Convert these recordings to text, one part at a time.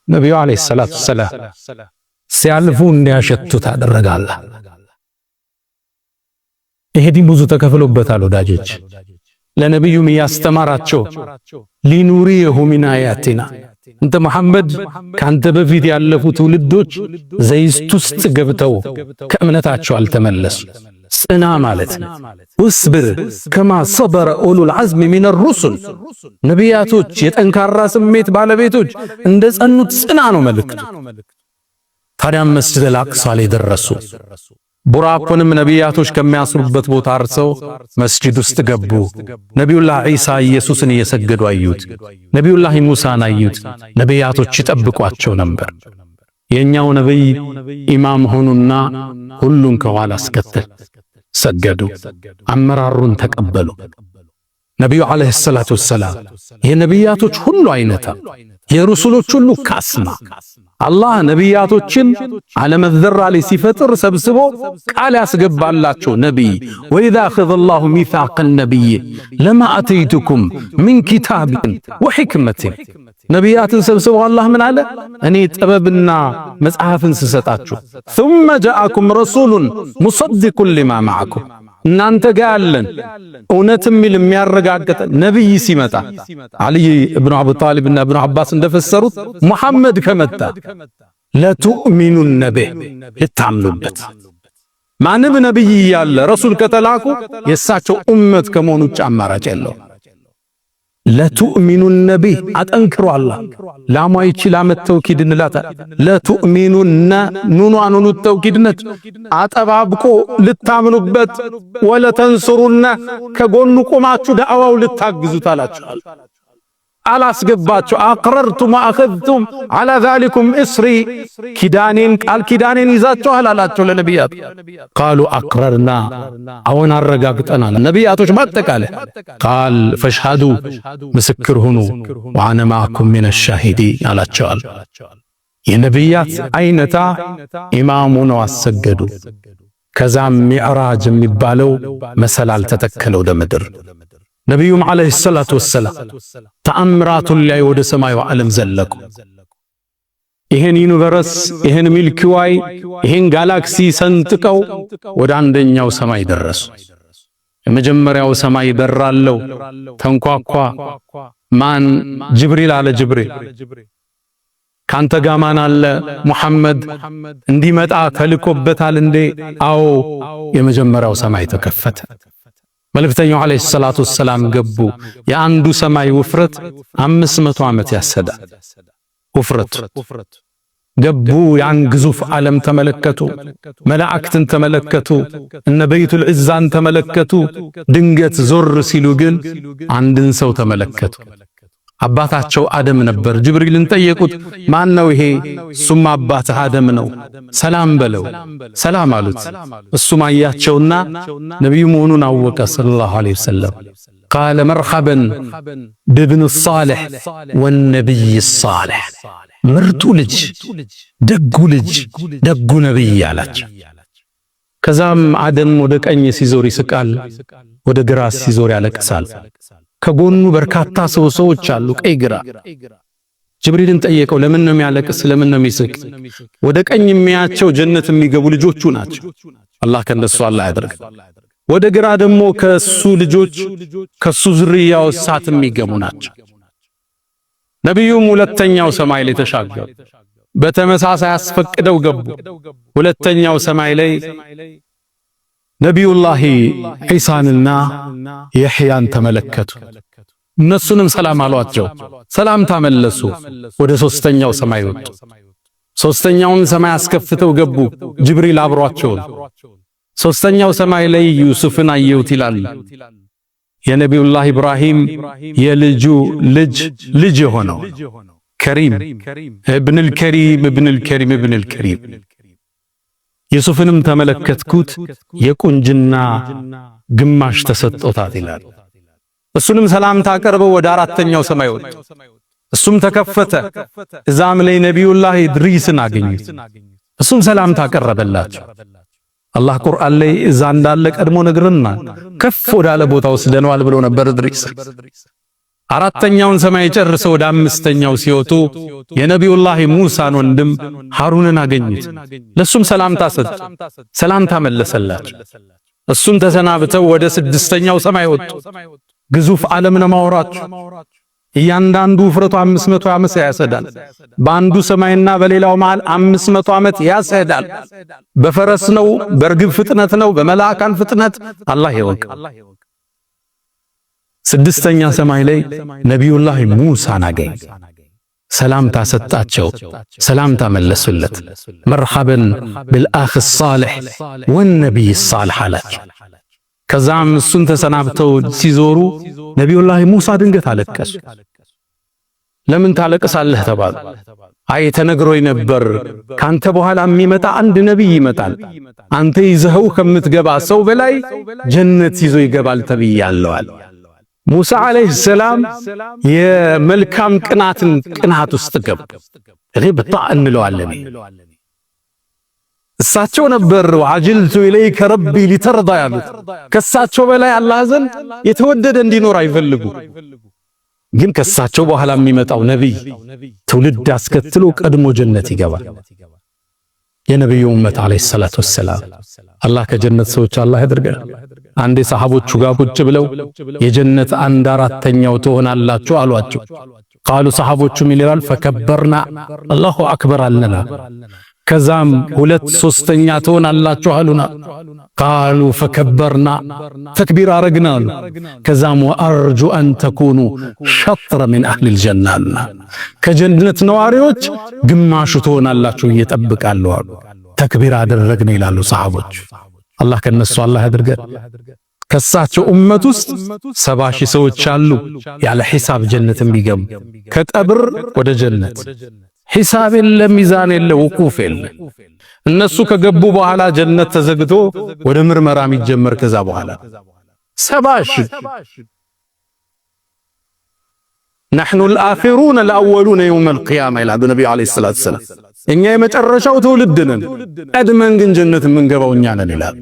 ነብዩ አለይሂ ሰላቱ ሰላም ሲያልፉ እንዲያሸቱት አደረጋለህ። ይሄ ዲን ብዙ ተከፍሎበታል ወዳጆች። ለነብዩም ያስተማራቸው ሊኑሪሁ ሚን አያቲና እንተ መሐመድ ካንተ በፊት ያለፉ ትውልዶች ዘይስት ውስጥ ገብተው ከእምነታቸው አልተመለሱ። ጽና ማለት ነው። ወስብር ከማ ሰበረ ኡሉል ዐዝም ሚነ ሩሱል ነቢያቶች የጠንካራ ስሜት ባለቤቶች እንደ ጸኑት ጽና ነው መልእክቱ። ታዲያ መስጂደል አቅሷ ላይ ደረሱ። ቡራኮንም ነቢያቶች ከሚያስሩበት ቦታ አርሰው መስጂድ ውስጥ ገቡ። ነቢዩላህ ዒሳ ኢየሱስን እየሰገዱ አዩት። ነቢዩላህ ሙሳን አዩት። ነቢያቶች ይጠብቋቸው ነበር። የኛው ነብይ ኢማም ሆኑና ሁሉን ከኋላ አስከተል ሰገዱ። አመራሩን ተቀበሉ። ነቢዩ አለይሂ ሰላቱ ወሰላም የነቢያቶች ሁሉ አይነታ የሩሱሎች ሁሉ ካስማ አላህ ነቢያቶችን ዓለመ ዘራ ላይ ሲፈጥር ሰብስቦ ቃል ያስገባላቸው ነቢይ ወኢዛ አኸዘላሁ ሚሳቀን ነቢይ ለማ አተይቱኩም ሚን ኪታቢን ወሕክመትን ነቢያትን ሰብስቦ አላህ ምን አለ? እኔ ጥበብና መጽሐፍን ስሰጣችሁ ثم جاءكم رسول مصدق لما معكم እናንተ ጋር ያለን እውነትም የሚያረጋግጥ ነብይ ሲመጣ አሊ ኢብኑ አቡ ጣሊብ እና ኢብኑ አባስ እንደፈሰሩት መሐመድ ከመጣ ለቱእሚኑነ ቢህ ልታምኑበት ማንም ነብይ ያለ ረሱል ከተላኩ የእሳቸው ኡመት ከመሆኑ ውጭ አማራጭ የለው። ለቱእሚኑነ ቢህ አጠንክሩ አላህ ላሟ ይችላ መተውኪድን ላታ ለቱእሚኑነ ኑኗኑኑ ተውኪድነት አጠባብቆ ልታምኑበት ወለተንሱሩነ ከጎኑ ቆማችሁ ዳዕዋው ልታግዙት አላችሁ። አላስገባችሁ አቅረርቱም አኸዝቱም አላ ዛሊኩም እስሪ ኪዳኔን ቃል ኪዳኔን ይዛችኋል አላቸው ለነቢያት። ቃሉ አቅረርና አሁን አረጋግጠናል። ነቢያቶች ማጠቃለ ቃል ፈሽሃዱ ምስክር ሁኑ ወአነ ማዕኩም ሚነ ሻሂዲን አላቸዋል። የነቢያት አይነታ ኢማሙ ነው አሰገዱ። ከዛም ሚዕራጅ የሚባለው መሰላል ተተከለ ወደ ምድር። ነቢዩም አለይሂ ሰላቱ ወሰላም ተአምራቱን ላይ ወደ ሰማዩ ዓለም ዘለቁ። ይሄን ዩኒቨርስ ይሄን ሚልኪ ዋይ ይሄን ጋላክሲ ሰንጥቀው ወደ አንደኛው ሰማይ ደረሱ። የመጀመሪያው ሰማይ በራለው ተንኳኳ። ማን? ጅብሪል አለ። ጅብሪል ካንተ ጋር ማን አለ? ሙሐመድ እንዲመጣ ተልኮበታል እንዴ? አዎ። የመጀመሪያው ሰማይ ተከፈተ። መልእክተኛው አለይሂ ሰላቱ ወሰላም ገቡ። የአንዱ ሰማይ ውፍረት 500 ዓመት ያሰዳል። ውፍረት ገቡ። ያን ግዙፍ ዓለም ተመለከቱ። መላእክትን ተመለከቱ። እነ በይቱል ዒዛን ተመለከቱ። ድንገት ዞር ሲሉ ግን አንድን ሰው ተመለከቱ። አባታቸው አደም ነበር። ጅብሪልን ጠየቁት፣ ማን ነው ይሄ? እሱም አባትህ አደም ነው፣ ሰላም በለው። ሰላም አሉት። እሱም አያቸውና ነቢዩ መሆኑን አወቀ ሰለላሁ ዐለይሂ ወሰለም። ቃለ መርሐበን ብብን ሷሊህ ወነቢይ ሷሊህ፣ ምርጡ ልጅ፣ ደጉ ልጅ፣ ደጉ ነቢይ አላቸው። ከዛም አደም ወደ ቀኝ ሲዞር ይስቃል፣ ወደ ግራ ሲዞር ያለቅሳል። ከጎኑ በርካታ ሰዎች አሉ፣ ቀይ ግራ። ጅብሪልን ጠየቀው፣ ለምን ነው የሚያለቅስ? ለምን ነው የሚስቅ? ወደ ቀኝ የሚያቸው ጀነት የሚገቡ ልጆቹ ናቸው። አላህ ከነሱ አላህ ያደርግ። ወደ ግራ ደግሞ ከሱ ልጆች ከሱ ዝርያው እሳት የሚገቡ ናቸው። ነቢዩም ሁለተኛው ሰማይ ላይ ተሻገሩ። በተመሳሳይ አስፈቅደው ገቡ። ሁለተኛው ሰማይ ላይ ነቢዩላህ ዒሳንና የሕያን ተመለከቱ። እነሱንም ሰላም አሏቸው። ሰላም ተመለሱ። ወደ ሶስተኛው ሰማይ ወጡ። ሶስተኛውን ሰማይ አስከፍተው ገቡ። ጅብሪል አብሯቸው። ሶስተኛው ሰማይ ላይ ዩሱፍን አየሁት ይላል። የነቢዩላህ ኢብራሂም የልጁ ልጅ የሆነው ከሪም ኢብኑል ከሪም ዩሱፍንም ተመለከትኩት፣ የቁንጅና ግማሽ ተሰጥቶታል ይላል። እሱንም ሰላምታ አቀርበው ወደ አራተኛው ሰማይ ወጡ። እሱም ተከፈተ። እዛም ላይ ነቢዩላህ ኢድሪስን አገኙት። እሱም ሰላምታ አቀረበላቸው። አላህ ቁርአን ላይ እዛ እንዳለ ቀድሞ ነግረናል። ከፍ ወዳለ ቦታ ወስደነዋል ብሎ ነበር ኢድሪስ። አራተኛውን ሰማይ ጨርሰው ወደ አምስተኛው ሲወጡ የነቢዩላህ ሙሳን ወንድም ሃሩንን አገኙት። ለሱም ሰላምታ ሰጥ ሰላምታ መለሰላቸው። እሱም ተሰናብተው ወደ ስድስተኛው ሰማይ ወጡ። ግዙፍ ዓለም ነው ማውራችሁ። እያንዳንዱ ውፍረቱ 500 ዓመት ያሰዳል። በአንዱ ሰማይና በሌላው መሃል 500 ዓመት ያሰዳል። በፈረስ ነው፣ በርግብ ፍጥነት ነው፣ በመላእካን ፍጥነት አላህ ይወቅ። ስድስተኛ ሰማይ ላይ ነቢዩላህ ሙሳን አገኝ። ሰላምታ ሰጣቸው፣ ሰላምታ መለሱለት። መርሐበን بالአኽ الصالح والنبي الصالح አላቸው። ከዛም እሱን ተሰናብተው ሲዞሩ ነቢዩላህ ሙሳ ድንገት አለቀሱ። ለምን ታለቅሳለህ ተባሉ። አይ ተነግሮኝ ነበር ካንተ በኋላ የሚመጣ አንድ ነቢይ ይመጣል፣ አንተ ይዘኸው ከምትገባ ሰው በላይ ጀነት ይዞ ይገባል ተብያለሁ አለ። ሙሳ አለይሂ ሰላም የመልካም ቅናት ውስጥ ገቡ። እኔ በጣም እንለዋለን እሳቸው ነበር ወአጅልቱ ኢለይከ ረቢ ሊተርዳ ያሉት። ከሳቸው በላይ አላህ ዘንድ የተወደደ እንዲኖር አይፈልጉ። ግን ከሳቸው በኋላ የሚመጣው ነቢይ ትውልድ አስከትሎ ቀድሞ ጀነት ይገባል። የነቢዩ ኡመት አለይሂ ሰላቱ ወሰላም አላህ ከጀነት ሰዎች አላህ ያድርገን። አንዴ ሰሃቦቹ ጋር ቁጭ ብለው የጀነት 1/4ኛው ትሆናላችሁ አሏቸው። ቃሉ ሰሃቦቹ ምን ይላል? ፈከበርና አላሁ አክበር አለና። ከዛም 2/3ኛ ትሆናላችሁ አሉና። ቃሉ ፈከበርና ተክቢር አረግና አሉ። ከዛም ወአርጁ አን ተኩኑ ሸጥረ ሚን አህሊል ጀና አሉና። ከጀነት ነዋሪዎች ግማሹ ትሆናላችሁ እየጠብቃለሁ አሉ። ተክቢር አደረግን ይላሉ ሰሃቦች። አላህ ከነሱ አላህ ያድርገን። ከሳቸው ኡመት ውስጥ 70,000 ሰዎች አሉ ያለ ሒሳብ ጀነት የሚገቡ ከቀብር ወደ ጀነት። ሒሳብ የለ፣ ሚዛን የለ፣ ውቁፍ የለ። እነሱ ከገቡ በኋላ ጀነት ተዘግቶ ወደ ምርመራ የሚጀመር ከዛ በኋላ 70,000 نحن الآخرون الأولون يوم القيامة ይላሉ ነብዩ አለይሂ ሰላቱ ወሰላም። እኛ የመጨረሻው ትውልድ ነን፣ ቀድመን ግን ጀነት የምንገባው እኛ ነን ይላል።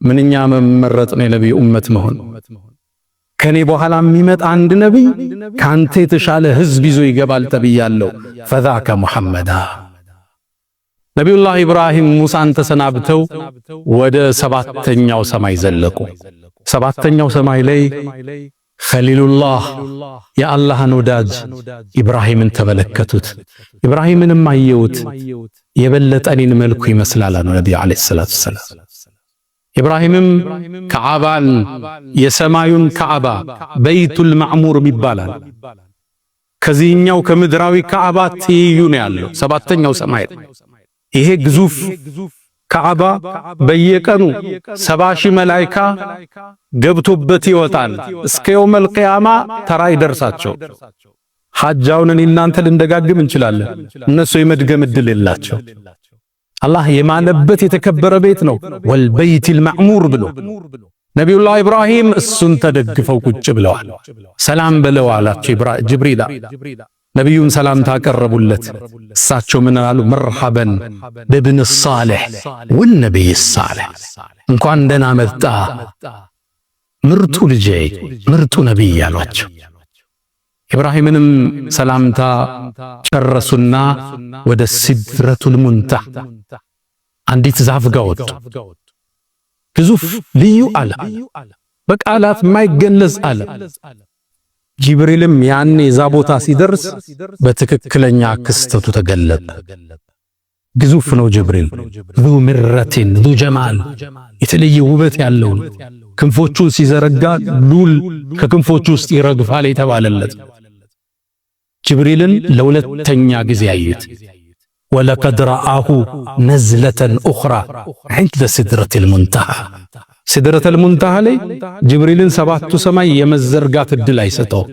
ምንኛ መመረጥ ነው የነብዩ ኡመት መሆን። ከኔ በኋላ የሚመጣ አንድ ነብይ ካንተ የተሻለ ህዝብ ይዞ ይገባል ተብያለሁ። ፈዛከ ሙሐመዳ። ነቢዩላህ ኢብራሂም ሙሳን ተሰናብተው ወደ 7ኛው ሰማይ ዘለቁ። 7ኛው ሰማይ ላይ ኸሊሉላህ የአላህን ወዳጅ ኢብራሂምን ተመለከቱት። ኢብራሂምንም አየሁት፣ የበለጠ እኔን መልኩ ይመስላል አሉ ነብዩ አለይሂ ሰላቱ ወሰላም። ኢብራሂምም ከዓባን የሰማዩን ከዓባ በይቱል ማዕሙር ይባላል ከዚህኛው ከምድራዊ ከዓባ ትይዩ ነው ያለው 7ኛው ሰማይ። ይሄ ግዙፍ ከዓባ በየቀኑ 70,000 መላእክት ገብቶበት ይወጣል። እስከ የውመል ቂያማ ተራ ይደርሳቸው። ሐጃውን እናንተ ልንደጋግም እንችላለን፣ እነሱ የመድገም እድል የላቸው። አላህ የማለበት የተከበረ ቤት ነው ወልበይቲል ማዕሙር ብሎ ነቢዩላህ ኢብራሂም እሱን ተደግፈው ቁጭ ብለዋል። ሰላም በለው አላቸው ጅብሪል። ነቢዩን ሰላም ታቀረቡለት። እሳቸው ምን አሉ? መርሐበን በብን ሷሊህ ወነቢይ ሷሊህ፣ እንኳን ደህና መጣ ምርጡ ልጄ ምርጡ ነቢይ አሏቸው። ኢብራሂምንም ሰላምታ ጨረሱና ወደ ሲድረቱል ሙንተሃ አንዲት ዛፍ ጋር ወጡ። ግዙፍ ልዩ ዓለም፣ በቃላት የማይገለጽ ዓለም። ጅብሪልም ያኔ ዛ ቦታ ሲደርስ በትክክለኛ ክስተቱ ተገለጠ። ግዙፍ ነው ጅብሪል። ዙ ምረቲን ዙ ጀማል፣ የተለየ ውበት ያለው ክንፎቹን ሲዘረጋ ሉል ከክንፎቹ ውስጥ ይረግፋል የተባለለት ጅብሪልን ለሁለተኛ ጊዜ አዩት። ወለቀድ ረአሁ ነዝለተን ኡኽራ ዐንደ ሲድረቲል ሙንተሃ። ሲድረቱል ሙንተሃ ላይ ጅብሪልን 7ቱ ሰማይ የመዘርጋት እድል አይሰጠው።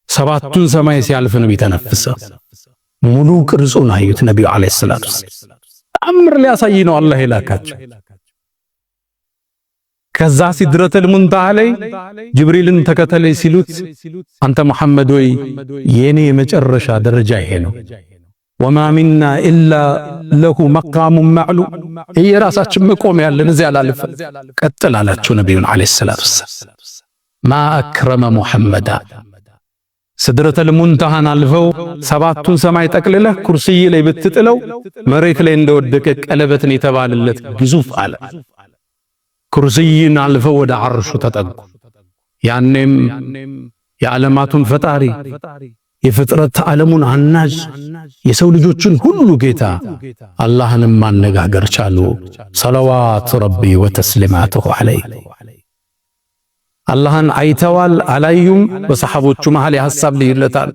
7ቱን ሰማይ ሲያልፍ ነው የተነፈሰው። ሙሉ ቅርጹን አዩት ነብዩ አለይሂ ሰላቱ ወሰላም። ተአምር ሊያሳይ ነው አላህ የላካቸው። ከዛ ሲድረቱል ሙንተሃ ላይ ጅብሪልን ተከተለኝ ሲሉት አንተ መሐመድ ወይ የኔ የመጨረሻ ደረጃ ይሄ ነው፣ ወማ ሚና ኢላ ለሁ መቃሙን ማዕሉም፣ የራሳችን መቆም ያለን እዚያ አላልፍ ቀጥል አላቸው ነብዩን አለይሂ ሰላቱ ወሰላም። ማ አክረመ ሙሐመዳ ስድረተል ሙንተሃን አልፈው ሰባቱን ሰማይ ጠቅልለህ ኩርሲይ ላይ ብትጥለው መሬት ላይ እንደወደቀ ቀለበትን የተባለለት ግዙፍ አለ። ኩርሲይን አልፈው ወደ አርሹ ተጠጉ። ያኔም የዓለማቱን ፈጣሪ የፍጥረት ዓለሙን አናጅ የሰው ልጆችን ሁሉ ጌታ አላህንም ማነጋገር ቻሉ። ሰለዋቱ ረቢ ወተስሊማቱሁ ዐለይሂ አላህን አይተዋል አላዩም? በሰሐቦቹ መሃል የሐሳብ ልዩነታል።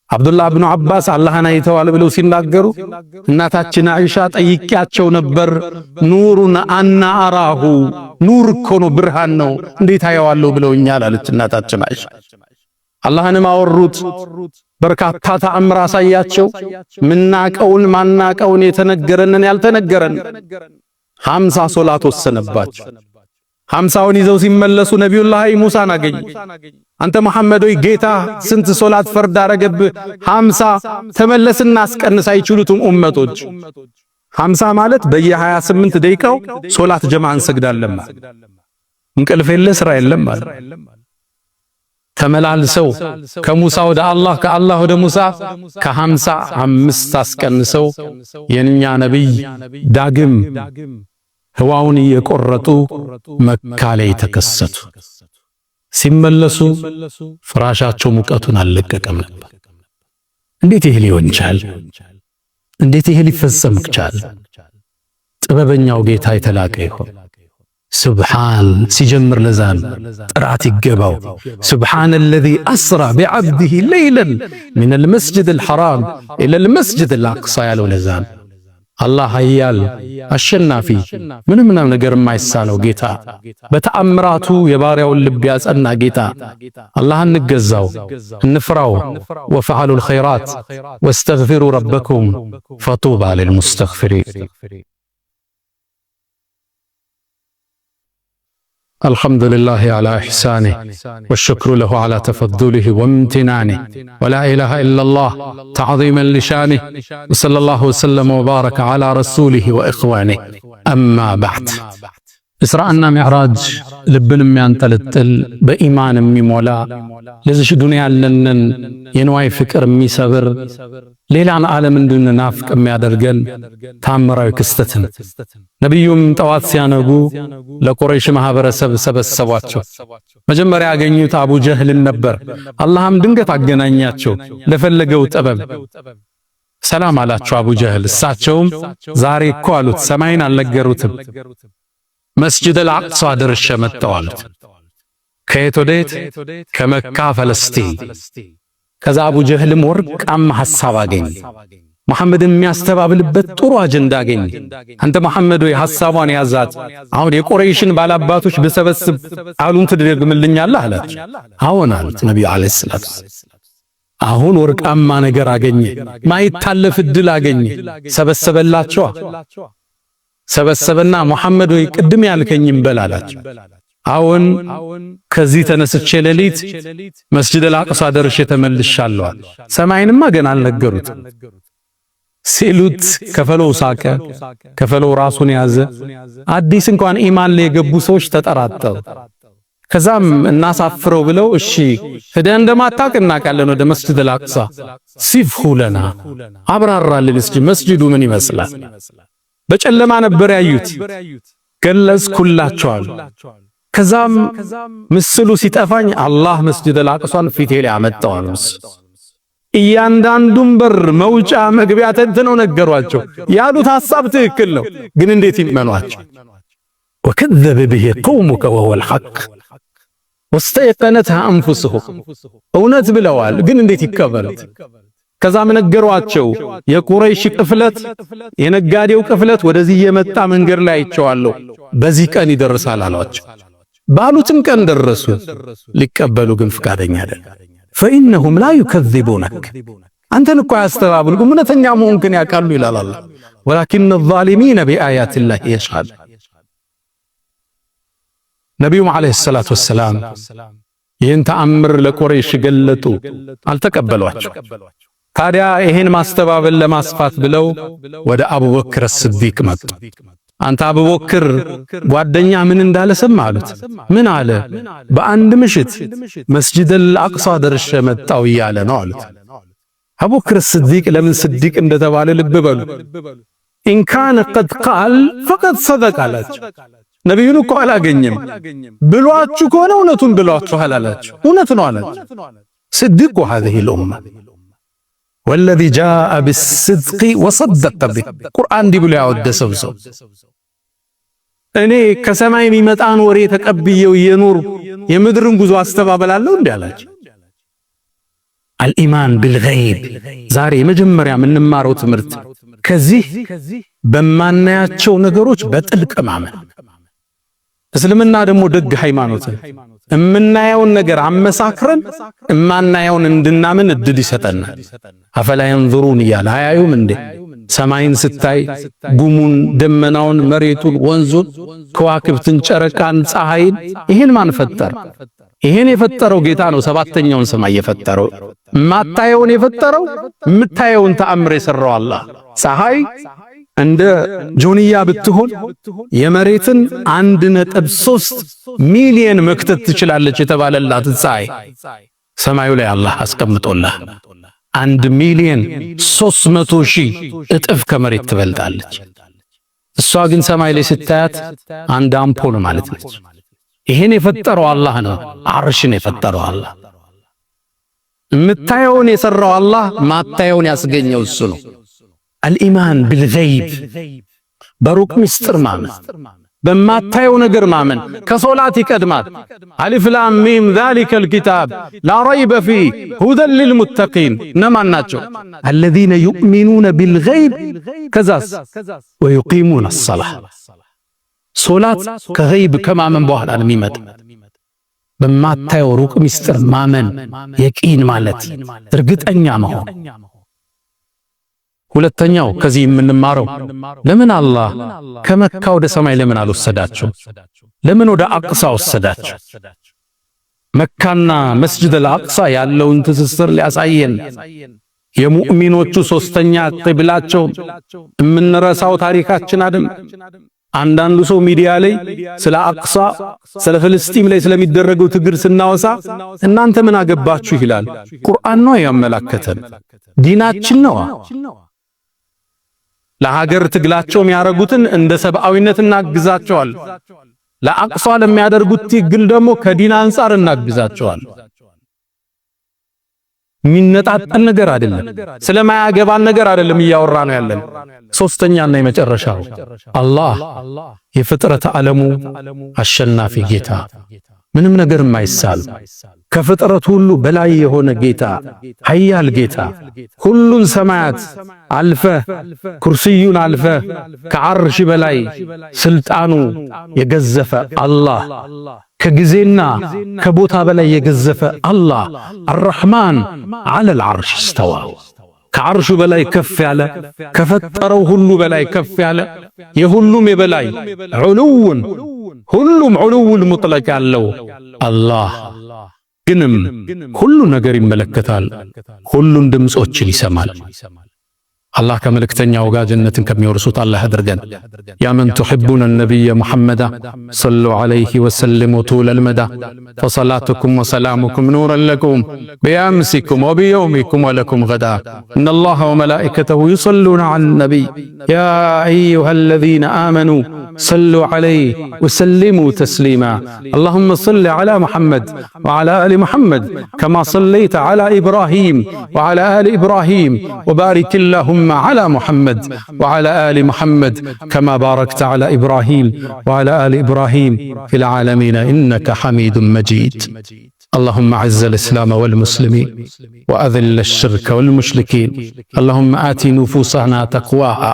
አብዱላህ ኢብኑ አባስ አላህን አይተዋል ብለው ሲናገሩ እናታችን አይሻ ጠይቂያቸው ነበር። ኑሩን አና አራሁ ኑር እኮ ነው ብርሃን ነው እንዴት አየዋለሁ ብለውኛል አለች እናታችን አይሻ። አላህንም አወሩት። በርካታ ተአምር አሳያቸው። ምናቀውን ማናቀውን የተነገረንን ያልተነገረን 50 ሶላት ወሰነባቸው። 50ውን ይዘው ሲመለሱ ነቢዩላህ ሙሳን አገኙ። አንተ መሐመድ ሆይ ጌታ ስንት ሶላት ፈርድ አረገብህ? 50 ተመለስና አስቀንስ አይችሉትም ኡመቶች። 50 ማለት በየ28 ደቂቃው ሶላት ጀማዓ እንሰግዳለን ማለት እንቅልፍ የለ ስራ የለም ማለት ተመላልሰው ከሙሳ ወደ አላህ ከአላህ ወደ ሙሳ ከ55 አስቀንሰው የኛ ነብይ ዳግም ህዋውን እየቆረጡ መካ ላይ ተከሰቱ። ሲመለሱ ፍራሻቸው ሙቀቱን አልለቀቀም ነበር። እንዴት ይሄ ሊሆን ቻለ? እንዴት ይሄ ሊፈጸም ቻለ? ጥበበኛው ጌታ የተላቀ ይሁን። سبحان سيجمر لزان طرات يقباو سبحان الذي أسرى بعبده ليلا من المسجد الحرام إلى المسجد الأقصى يالو لزان الله هيال الشنافي من نقر ما يسانو جيتا بتأمراتو يباريو اللبياس أنا جيتا الله نقزاو نفراو وفعلوا الخيرات واستغفروا ربكم فطوبى للمستغفرين. الحمد لله على إحسانه والشكر له على تفضله وامتنانه ولا إله إلا الله تعظيما لشانه وصلى الله وسلم وبارك على رسوله وإخوانه. أما بعد إسراءنا معراج لبن ميانتلتل بإيمان ميمولا لزش دنيا لنن ينواي فكر ميسابر ሌላን ዓለም እንድንናፍቅ የሚያደርገን ታምራዊ ክስተትን ነብዩም ጠዋት ሲያነጉ ለቁረይሽ ማህበረሰብ ሰበሰቧቸው። መጀመሪያ ያገኙት አቡ ጀህልን ነበር። አላህም ድንገት አገናኛቸው ለፈለገው ጥበብ። ሰላም አላቸው አቡ ጀህል። እሳቸውም ዛሬ እኮ አሉት ሰማይን አልነገሩትም መስጂድ አልአቅሷ ደርሼ መጣሁ አሉት። ከየት ወዴት? ከመካ ፈለስጢን። ከዛ አቡ ጀህልም ወርቃማ ሐሳብ አገኘ። መሐመድን የሚያስተባብልበት ጥሩ አጀንዳ አገኘ። አንተ መሐመድ ወይ ሐሳቧን ያዛት፣ አሁን የቁረይሽን ባላባቶች በሰበስብ ቃሉን ትደግምልኛለህ አላቸው። አዎን አሉት ነብዩ አለይሂ ሰላቱ። አሁን ወርቃማ ነገር አገኘ፣ ማይታለፍ እድል አገኘ። ሰበሰበላቸው። ሰበሰበና መሐመድ ወይ ቅድም ያልከኝም በላላቸው። አሁን ከዚህ ተነስቼ ሌሊት መስጂድ አልአቅሷ ደርሼ ተመልሻለሁ። ሰማይንማ ገና አልነገሩት ሲሉት ከፈለው ሳቀ። ከፈለው ራሱን ያዘ። አዲስ እንኳን ኢማን ላይ የገቡ ሰዎች ተጠራጠሩ። ከዛም እናሳፍረው ብለው እሺ ሄደ እንደማታውቅ እናውቃለን ወደ መስጂድ አልአቅሷ ሲፍሁ ለና አብራራልን እስኪ መስጂዱ ምን ይመስላል? በጨለማ ነበር ያዩት። ገለጽኩላቸዋል። ከዛም ምስሉ ሲጠፋኝ አላህ መስጂድ አልአቅሷን ፊቴ ላይ አመጣው። እያንዳንዱን በር መውጫ መግቢያ ተንትነው ነገሯቸው። ያሉት ሐሳብ ትክክል ነው፣ ግን እንዴት ይመኗቸው? ወከዘበ ቢሂ ቀውሙከ ወሁወ አልሐቅ ወስተየቀነትሃ አንፉሱሁም እውነት ብለዋል፣ ግን እንዴት ይቀበሉት? ከዛም ነገሯቸው የቁረይሽ ቅፍለት የነጋዴው ቅፍለት ወደዚህ የመጣ መንገድ ላይ አይቼዋለሁ፣ በዚህ ቀን ይደርሳል አሏቸው። ባሉትም ቀን ደረሱ። ሊቀበሉ ግን ፍቃደኛ አይደል። فإنهم لا يكذبونك አንተን እኮ ያስተባብሉ እውነተኛ መሆንክን ያውቃሉ ይላል አላህ። ولكن الظالمين بآيات الله يشهد። ነብዩ አለይሂ ሰላቱ ወሰላም ይህን ተአምር ለቁረይሽ ገለጡ፣ አልተቀበሏቸው። ታዲያ ይሄን ማስተባበል ለማስፋት ብለው ወደ አቡበክር ስዲቅ መጡ። አንተ አቡበክር ጓደኛ ምን እንዳለ ሰማ አሉት። ምን አለ? በአንድ ምሽት መስጂደል አቅሳ ደርሼ መጣው እያለ ነው አሉት። አቡበክር ስዲቅ ለምን ስዲቅ እንደተባለ ልብ በሉ። ኢን ካነ ቀድ ቃል ፈቀድ ሰደቀ አላቸው። ነብዩን እኮ አላገኘም ብሏችሁ ከሆነ እውነቱን ብሏችኋል አላቸው። እውነት ነው አላቸው። ስዲቁ هذه الامه والذي جاء بالصدق وصدق به ቁርአን እንዲህ ብሎ ያወደሰው ሰው እኔ ከሰማይ የሚመጣን ወሬ ተቀብየው የኑር የምድርን ጉዞ አስተባበላለሁ እንዴ አላቸው። አልኢማን ቢልገይብ ዛሬ መጀመሪያ የምንማረው ትምህርት ከዚህ በማናያቸው ነገሮች በጥልቅ ማመን። እስልምና ደግሞ ደግ ሃይማኖት እምናየውን ነገር አመሳክረን እማናየውን እንድናምን እድል ይሰጠናል። አፈላ ينظرون ይላል አያዩም እንዴ? ሰማይን ስታይ ጉሙን፣ ደመናውን፣ መሬቱን፣ ወንዙን፣ ከዋክብትን፣ ጨረቃን፣ ፀሐይን ይሄን ማን ፈጠረ? ይሄን የፈጠረው ጌታ ነው። ሰባተኛውን ሰማይ የፈጠረው ማታየውን የፈጠረው የምታየውን ተአምር የሰራው አላህ። ፀሐይ እንደ ጆንያ ብትሆን የመሬትን 1.3 ሚሊዮን መክተት ትችላለች የተባለላት ፀሐይ ሰማዩ ላይ አላህ አስቀምጦላህ 1,300,000 እጥፍ ከመሬት ትበልጣለች። እሷ ግን ሰማይ ላይ ስታያት አንድ አምፖል ማለት ነች። ይሄን የፈጠረው አላህ ነው። አርሽን የፈጠረው አላህ፣ የምታየውን የሰራው አላህ፣ ማታየውን ያስገኘው እሱ ነው። አልኢማን ቢልገይብ በሩቅ ምስጢር ማመን፣ በማታየው ነገር ማመን ከሶላት ይቀድማል። አሊፍ ላም ሚም ዛሊከል ኪታብ ላ ረይበ ፊህ ሁደን ሊልሙተቂን እነማን ናቸው? አለዚነ ዩእሚኑነ ቢልገይብ ከዛስ ወዩቂሙነ አሰላህ። ሶላት ከገይብ ከማመን በኋላ ነው የሚመጣ። በማታየው ሩቅ ምስጢር ማመን የቂን ማለት እርግጠኛ መሆን። ሁለተኛው ከዚህ የምንማረው ለምን አላህ ከመካ ወደ ሰማይ ለምን አልወሰዳቸው? ለምን ወደ አቅሳ ወሰዳቸው? መካና መስጂደል አቅሳ ያለውን ትስስር ሊያሳየን የሙእሚኖቹ ሶስተኛ ቂብላቸው የምንረሳው ታሪካችን አይደል? አንዳንዱ ሰው ሚዲያ ላይ ስለ አቅሳ ስለ ፍልስጤም ላይ ስለሚደረገው ትግል ስናወሳ እናንተ ምን አገባችሁ ይላል። ቁርአን ነው ያመላከተን፣ ዲናችን ነው። ለሀገር ትግላቸው የሚያደርጉትን እንደ ሰብአዊነት እናግዛቸዋል። ለአቅሷ ለሚያደርጉት ትግል ደግሞ ከዲን አንፃር እናግዛቸዋል። የሚነጣጠል ነገር አይደለም፣ ስለማያገባን ነገር አይደለም እያወራ ነው ያለን። ሶስተኛና የመጨረሻው አላህ የፍጥረት ዓለሙ አሸናፊ ጌታ፣ ምንም ነገር የማይሳል ከፍጥረት ሁሉ በላይ የሆነ ጌታ፣ ኃያል ጌታ፣ ሁሉን ሰማያት አልፈ ኩርሲዩን አልፈ ከዓርሽ በላይ ስልጣኑ የገዘፈ አላህ፣ ከጊዜና ከቦታ በላይ የገዘፈ አላህ አርረሕማን ዐለል ዐርሽ እስተዋ፣ ከዓርሹ በላይ ከፍ ያለ ከፈጠረው ሁሉ በላይ ከፍ ያለ የሁሉም የበላይ ዑሉውን ሁሉም ዑሉውል ሙጥለቅ ያለው አላህ ግንም ሁሉ ነገር ይመለከታል፣ ሁሉን ድምጾችን ይሰማል። አላህ ከመልእክተኛው ጋር ጀነትን ከሚወርሱት አላህ ያድርገን። ያ መን ትሕቡነ ነቢየ ሙሐመዳ ሰሉ ዐለይሂ ወሰልሙ ጡለል መዳ ፈሰላቱኩም ወሰላሙኩም ኑረን ለኩም ቢአምሲኩም ወቢየውሚኩም ወለኩም ገዳ ኢነላሃ ወመላኢከተሁ ዩሰሉነ ዐለ ነቢይ ያ አዩሀለዚነ አመኑ ሰሉ ዐለይሂ ወሰሊሙ ተስሊማ አላሁመ ሰሊ ዐላ ሙሐመድ ወዐላ አሊ ሙሐመድ ከማ ሰለይተ ዐላ ኢብራሂም ወዐላ አሊ ኢብራሂም ወባሪክ اللهم على محمد وعلى آل محمد كما باركت على إبراهيم وعلى آل إبراهيم في العالمين إنك حميد مجيد. اللهم أعز الإسلام والمسلمين وأذل الشرك والمشركين. اللهم آت نفوسنا تقواها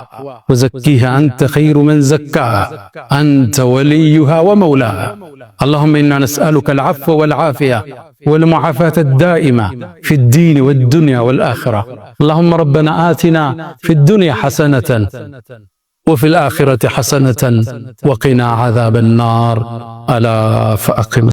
وزكيها أنت خير من زكاها أنت وليها ومولاها. اللهم إنا نسألك العفو والعافية والمعافاة الدائمة في الدين والدنيا والآخرة. اللهم ربنا آتنا في الدنيا حسنة وفي الآخرة حسنة وقنا عذاب النار. ألا فأقم